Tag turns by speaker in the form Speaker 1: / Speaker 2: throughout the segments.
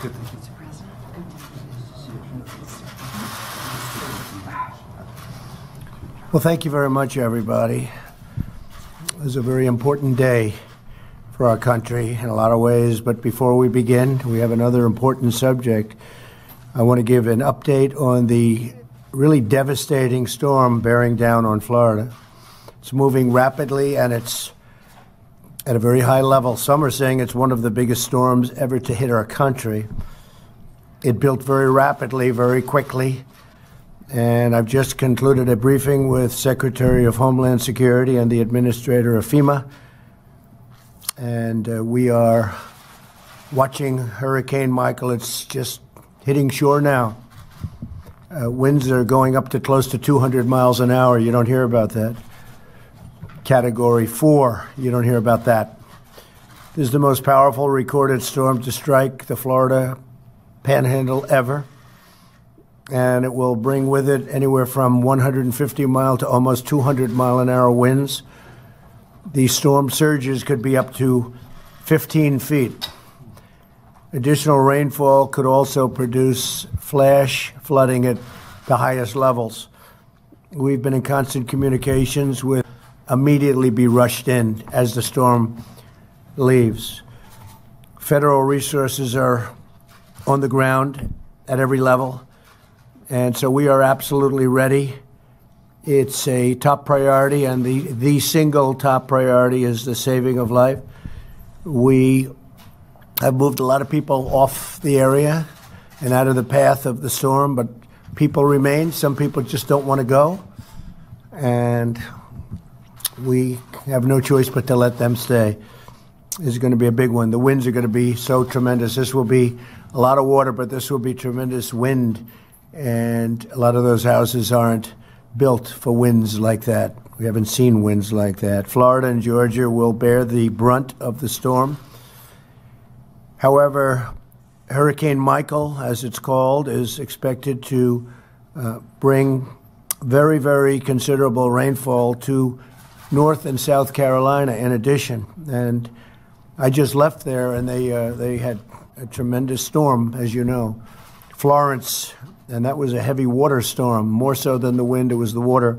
Speaker 1: Good.
Speaker 2: Mr. President.
Speaker 3: Well, thank you very much, everybody. It was a very important day for our country in a lot of ways, but before we begin, we have another important subject. I want to give an update on the really devastating storm bearing down on Florida. It's moving rapidly, and it's at a very high level. Some are saying it's one of the biggest storms ever to hit our country. It built very rapidly, very quickly, and I've just concluded a briefing with Secretary of Homeland Security and the administrator of FEMA, and we are watching Hurricane Michael. It's just hitting shore now. Winds are going up to close to 200 miles an hour. You don't hear about that. Category 4, you don't hear about that. This is the most powerful recorded storm to strike the Florida Panhandle ever, and it will bring with it anywhere from 150 mile to almost 200 mile an hour winds. These storm surges could be up to 15 feet. Additional rainfall could also produce flash flooding at the highest levels. We've been in constant communications with immediately be rushed in as the storm leaves. Federal resources are on the ground at every level, and so we are absolutely ready. It's a top priority, and the single top priority is the saving of life. We have moved a lot of people off the area and out of the path of the storm, but people remain. Some people just don't want to go, and we have no choice but to let them stay. This is going to be a big one. The winds are going to be so tremendous. This will be a lot of water, but this will be tremendous wind, and a lot of those houses aren't built for winds like that. We haven't seen winds like that. Florida and Georgia will bear the brunt of the storm. However, Hurricane Michael, as it's called, is expected to bring very, very considerable rainfall to North and South Carolina in addition. And I just left there, and they had a tremendous storm, as you know. Florence, and that was a heavy water storm, more so than the wind, it was the water.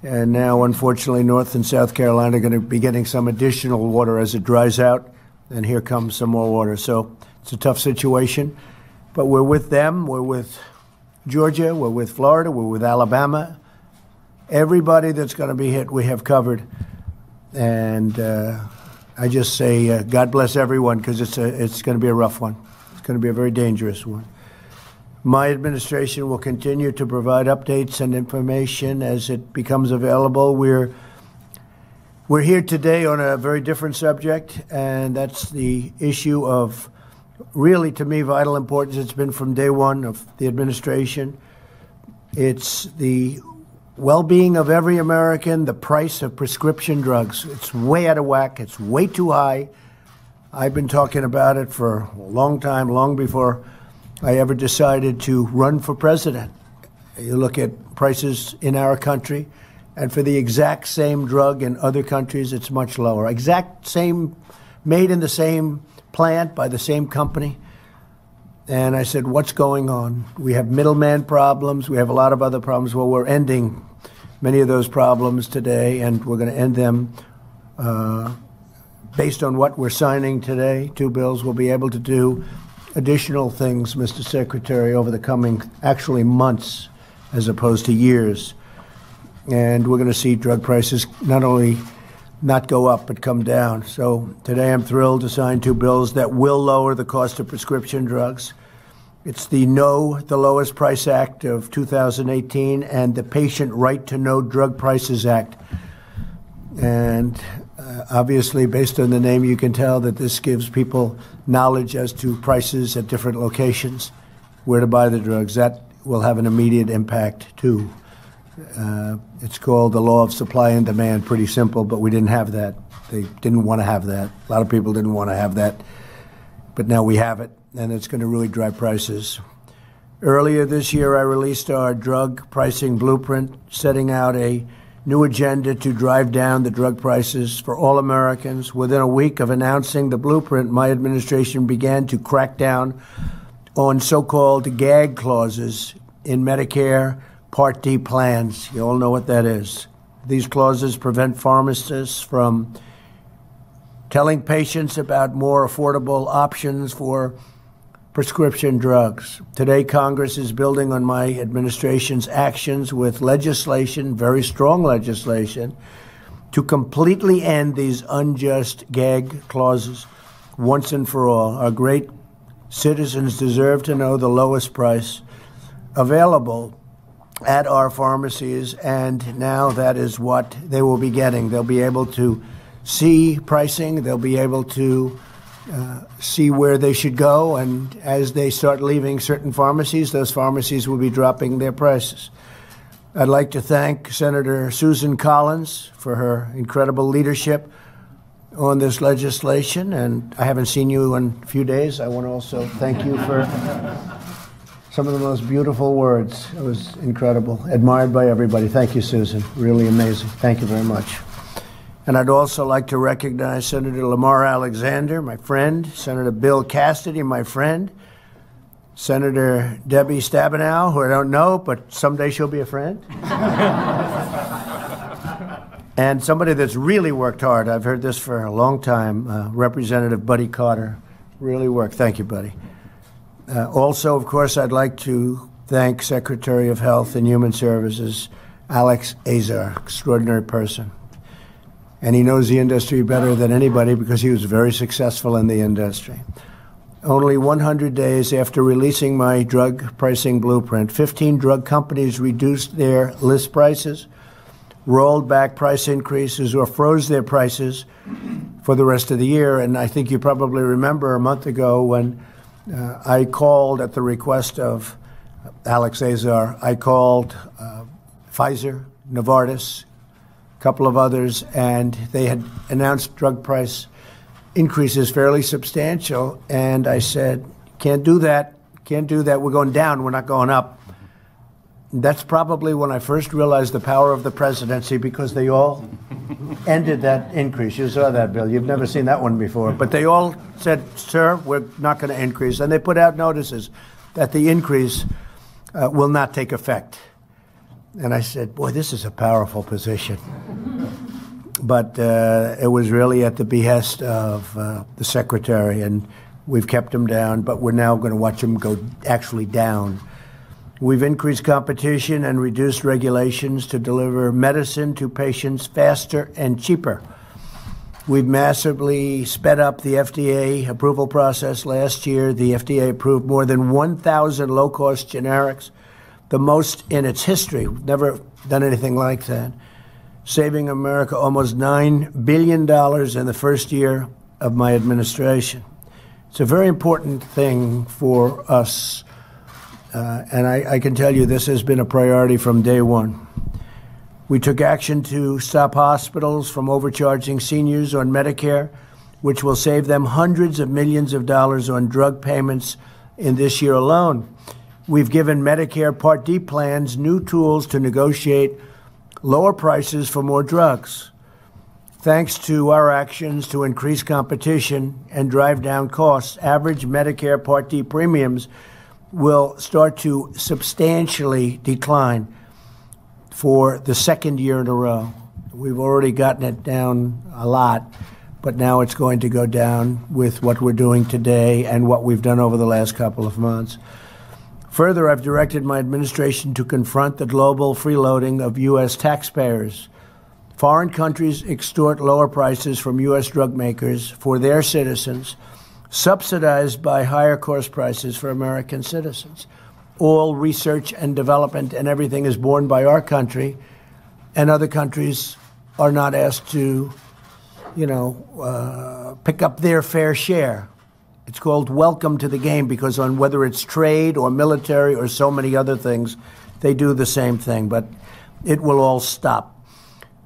Speaker 3: And now, unfortunately, North and South Carolina are going to be getting some additional water as it dries out, and here comes some more water. So it's a tough situation, but we're with them. We're with Georgia, we're with Florida, we're with Alabama. Everybody that's going to be hit, we have covered. And I just say, God bless everyone, because it's going to be a rough one. It's going to be a very dangerous one. My administration will continue to provide updates and information as it becomes available. We're here today on a very different subject, and that's the issue of really, to me, vital importance. It's been from day one of the administration. It's the well-being of every American, the price of prescription drugs. It's way out of whack. It's way too high. I've been talking about it for a long time, long before I ever decided to run for president. You look at prices in our country, and for the exact same drug in other countries, it's much lower. Exact same, made in the same plant by the same company. And I said, what's going on? We have middleman problems. We have a lot of other problems. Well, we're ending many of those problems today, and we're going to end them based on what we're signing today. 2 bills. We'll be able to do additional things, Mr. Secretary, over the coming, actually months, as opposed to years. And we're going to see drug prices not only not go up, but come down. So today I'm thrilled to sign 2 bills that will lower the cost of prescription drugs. It's the Know the Lowest Price Act of 2018 and the Patient Right to Know Drug Prices Act. And obviously, based on the name, you can tell that this gives people knowledge as to prices at different locations, where to buy the drugs. That will have an immediate impact, too. It's called the law of supply and demand. Pretty simple, but we didn't have that. They didn't want to have that. A lot of people didn't want to have that, but now we have it, and it's going to really drive prices. Earlier this year, I released our drug pricing blueprint, setting out a new agenda to drive down the drug prices for all Americans. Within a week of announcing the blueprint, my administration began to crack down on so-called gag clauses in Medicare Part D plans. You all know what that is. These clauses prevent pharmacists from telling patients about more affordable options for prescription drugs. Today, Congress is building on my administration's actions with legislation, very strong legislation, to completely end these unjust gag clauses once and for all. Our great citizens deserve to know the lowest price available at our pharmacies, and now that is what they will be getting. They'll be able to see pricing, they'll be able to see where they should go, and as they start leaving certain pharmacies, those pharmacies will be dropping their prices. I'd like to thank Senator Susan Collins for her incredible leadership on this legislation, and I haven't seen you in a few days. I want to also thank you for some of the most beautiful words. It was incredible, admired by everybody. Thank you, Susan. Really amazing. Thank you very much. And I'd also like to recognize Senator Lamar Alexander, my friend, Senator Bill Cassidy, my friend, Senator Debbie Stabenow, who I don't know, but someday she'll be a friend, and somebody that's really worked hard. I've heard this for a long time, Representative Buddy Carter. Really worked. Thank you, Buddy. Also, of course, I'd like to thank Secretary of Health and Human Services, Alex Azar, extraordinary person. And he knows the industry better than anybody because he was very successful in the industry. Only 100 days after releasing my drug pricing blueprint, 15 drug companies reduced their list prices, rolled back price increases, or froze their prices for the rest of the year. And I think you probably remember a month ago when I called at the request of Alex Azar, I called Pfizer, Novartis, couple of others, and they had announced drug price increases fairly substantial, and I said, can't do that, we're going down, we're not going up. That's probably when I first realized the power of the presidency, because they all ended that increase. You saw that, Bill. You've never seen that one before. But they all said, sir, we're not going to increase. And they put out notices that the increase will not take effect. And I said, boy, this is a powerful position. But it was really at the behest of the secretary, and we've kept him down, but we're now going to watch him go actually down. We've increased competition and reduced regulations to deliver medicine to patients faster and cheaper. We've massively sped up the FDA approval process. Last year, the FDA approved more than 1,000 low-cost generics, the most in its history. We've never done anything like that, saving America almost $9 billion in the first year of my administration. It's a very important thing for us, and I can tell you this has been a priority from day one. We took action to stop hospitals from overcharging seniors on Medicare, which will save them hundreds of millions of dollars on drug payments in this year alone. We've given Medicare Part D plans new tools to negotiate lower prices for more drugs. Thanks to our actions to increase competition and drive down costs, average Medicare Part D premiums will start to substantially decline for the second year in a row. We've already gotten it down a lot, but now it's going to go down with what we're doing today and what we've done over the last couple of months. Further, I've directed my administration to confront the global freeloading of U.S. taxpayers. Foreign countries extort lower prices from U.S. drug makers for their citizens, subsidized by higher cost prices for American citizens. All research and development and everything is borne by our country, and other countries are not asked to, pick up their fair share. It's called welcome to the game, because on whether it's trade or military or so many other things, they do the same thing, but it will all stop.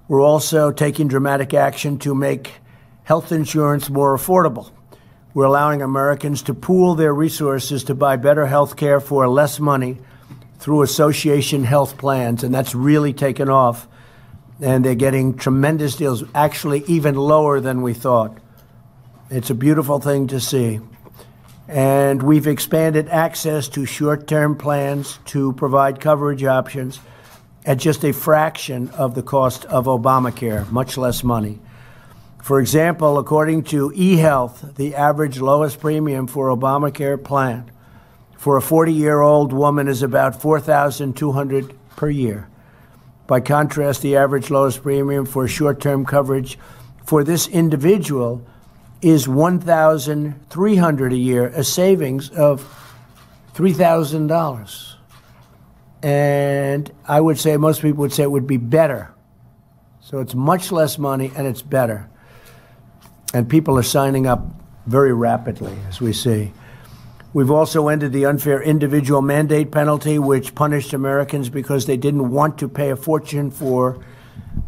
Speaker 3: We're also taking dramatic action to make health insurance more affordable. We're allowing Americans to pool their resources to buy better health care for less money through association health plans, and that's really taken off. And they're getting tremendous deals, actually even lower than we thought. It's a beautiful thing to see. And we've expanded access to short-term plans to provide coverage options at just a fraction of the cost of Obamacare, much less money. For example, according to eHealth, the average lowest premium for Obamacare plan for a 40-year-old woman is about $4,200 per year. By contrast, the average lowest premium for short-term coverage for this individual is $1,300 a year, a savings of $3,000. And I would say, most people would say it would be better. So it's much less money and it's better. And people are signing up very rapidly, as we see. We've also ended the unfair individual mandate penalty, which punished Americans because they didn't want to pay a fortune for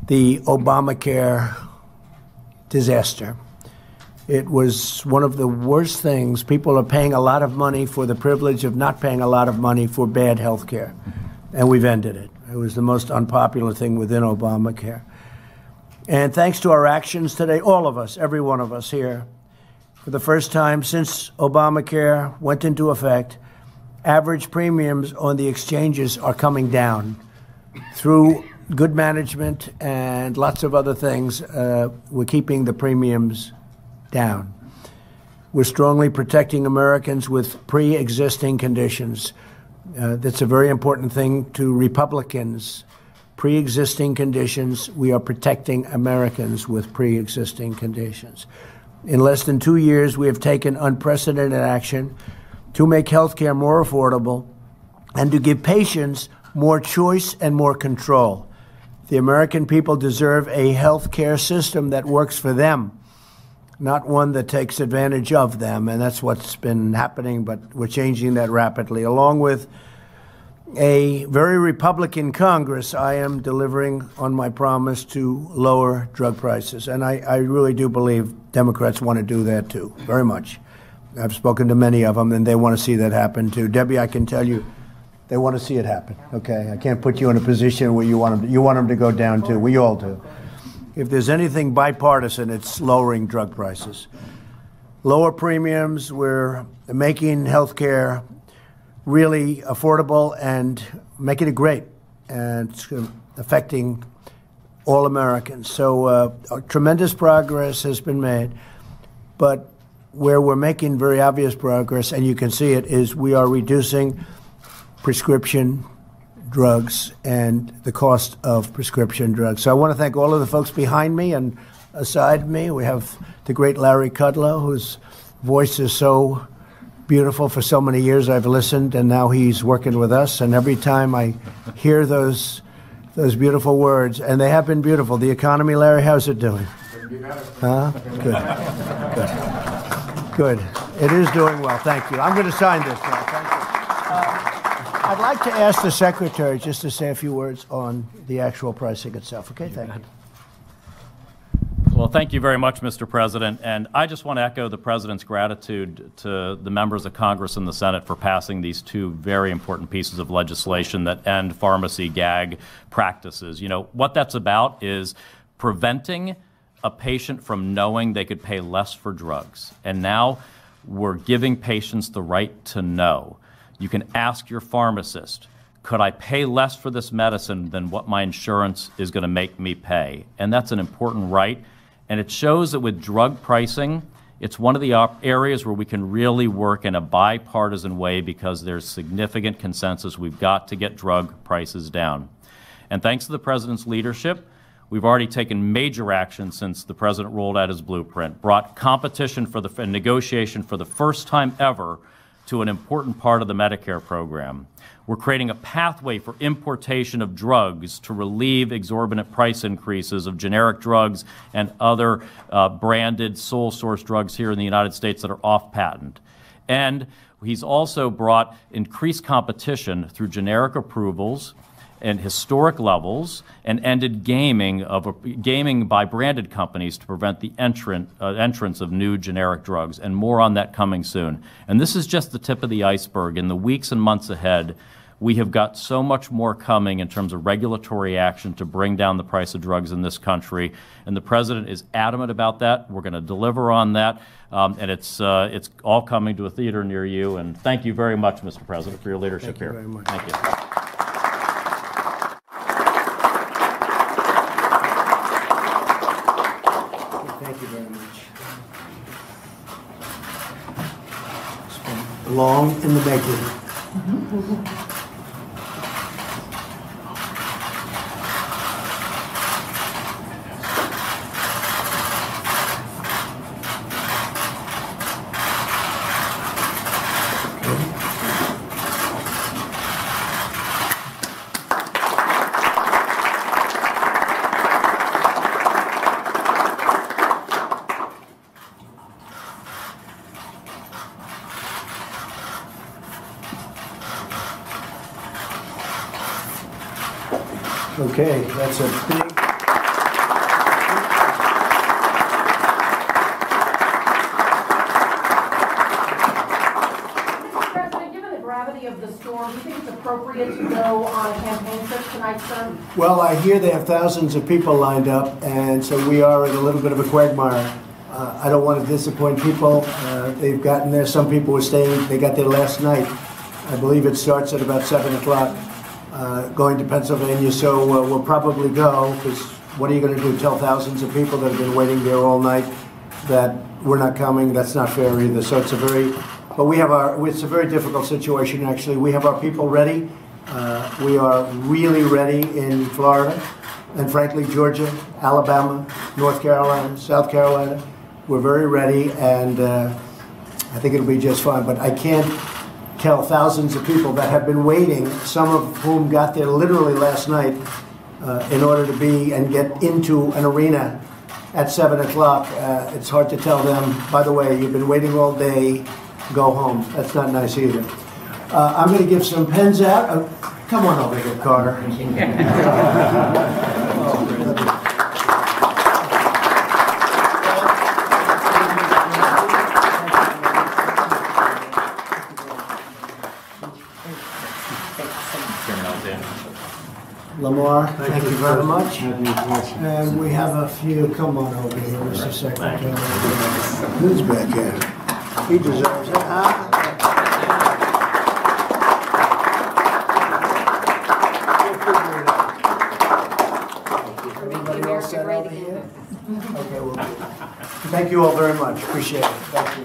Speaker 3: the Obamacare disaster. It was one of the worst things. People are paying a lot of money for the privilege of not paying a lot of money for bad health care. And we've ended it. It was the most unpopular thing within Obamacare. And thanks to our actions today, all of us, every one of us here, for the first time since Obamacare went into effect, average premiums on the exchanges are coming down through good management and lots of other things. We're keeping the premiums down. We're strongly protecting Americans with pre-existing conditions. That's a very important thing to Republicans. Pre-existing conditions, we are protecting Americans with pre-existing conditions. In less than 2 years, we have taken unprecedented action to make health care more affordable and to give patients more choice and more control. The American people deserve a health care system that works for them, not one that takes advantage of them. And that's what's been happening, but we're changing that rapidly. Along with a very Republican Congress, I am delivering on my promise to lower drug prices. And I really do believe Democrats want to do that too, very much. I've spoken to many of them, and they want to see that happen too. Debbie, I can tell you, they want to see it happen, okay? I can't put you in a position where you want them to go down too. We all do. If there's anything bipartisan, it's lowering drug prices. Lower premiums, we're making health care really affordable and making it great, and it's affecting all Americans. So tremendous progress has been made, but where we're making very obvious progress, and you can see it, is we are reducing prescription drugs and the cost of prescription drugs. So I want to thank all of the folks behind me and aside me. We have the great Larry Kudlow, whose voice is so beautiful. For so many years I've listened, and now he's working with us. And every time I hear those beautiful words, and they have been beautiful. The economy, Larry, how's it doing? Huh? Good. It is doing well. Thank you. I'm going to sign this now. Thank you. I'd like to ask the Secretary just to say a few words on the actual pricing itself. Okay, thank you.
Speaker 1: Well, thank you very much, Mr. President. And I just want to echo the President's gratitude to the members of Congress and the Senate for passing these two very important pieces of legislation that end pharmacy gag practices. You know, what that's about is preventing a patient from knowing they could pay less for drugs. And now we're giving patients the right to know. You can ask your pharmacist, could I pay less for this medicine than what my insurance is going to make me pay? And that's an important right. And it shows that with drug pricing, it's one of the areas where we can really work in a bipartisan way because there's significant consensus. We've got to get drug prices down. And thanks to the President's leadership, we've already taken major action since the President rolled out his blueprint, brought competition and negotiation for the first time ever to an important part of the Medicare program. We're creating a pathway for importation of drugs to relieve exorbitant price increases of generic drugs and other branded sole source drugs here in the United States that are off patent. And he's also brought increased competition through generic approvals and historic levels, and ended gaming by branded companies to prevent the entrance of new generic drugs, and more on that coming soon. And this is just the tip of the iceberg. In the weeks and months ahead, We have got so much more coming in terms of regulatory action to bring down the price of drugs in this country, and the President is adamant about that. We're going to deliver on that, and it's all coming to a theater near you. And thank you very much, Mr. President, for your leadership here.
Speaker 3: Thank you very much.
Speaker 1: Thank you.
Speaker 3: Thank you very much. It's been long in the making. Okay, that's a big...
Speaker 2: Mr. President, given the gravity of the storm, do you think it's appropriate to go on a campaign trip tonight, sir?
Speaker 3: Well, I hear they have thousands of people lined up, and so we are in a little bit of a quagmire. I don't want to disappoint people. They've gotten there. Some people were staying. They got there last night. I believe it starts at about 7 o'clock. Going to Pennsylvania, so we'll probably go, because what are you going to do, tell thousands of people that have been waiting there all night that we're not coming? That's not fair either. So it's a very, but we have it's a very difficult situation actually. We have our people ready. We are really ready in Florida, and frankly Georgia, Alabama, North Carolina, South Carolina. We're very ready, and I think it'll be just fine, but I can't tell thousands of people that have been waiting, some of whom got there literally last night, in order to be and get into an arena at 7 o'clock. It's hard to tell them, by the way, you've been waiting all day, go home. That's not nice either. I'm going to give some pens out. Come on over here, Carter. Lamar, thank you very much. And we have a few, come on over here, Mr. Secretary. Who's back here? He deserves it, huh? Everybody all set over here? Okay, well, thank you all very much. Appreciate it. Thank you.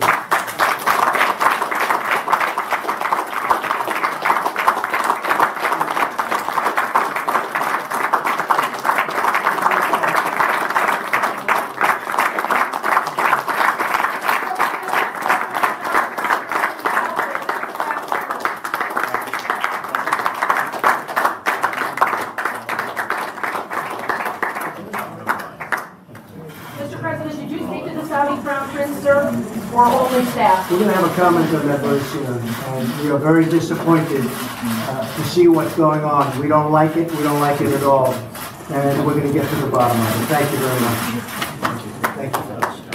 Speaker 2: Or only staff?
Speaker 3: We're going to have a comment on that very soon. And we are very disappointed to see what's going on. We don't like it. We don't like it at all. And we're going to get to the bottom of it. Thank you very much. Thank you.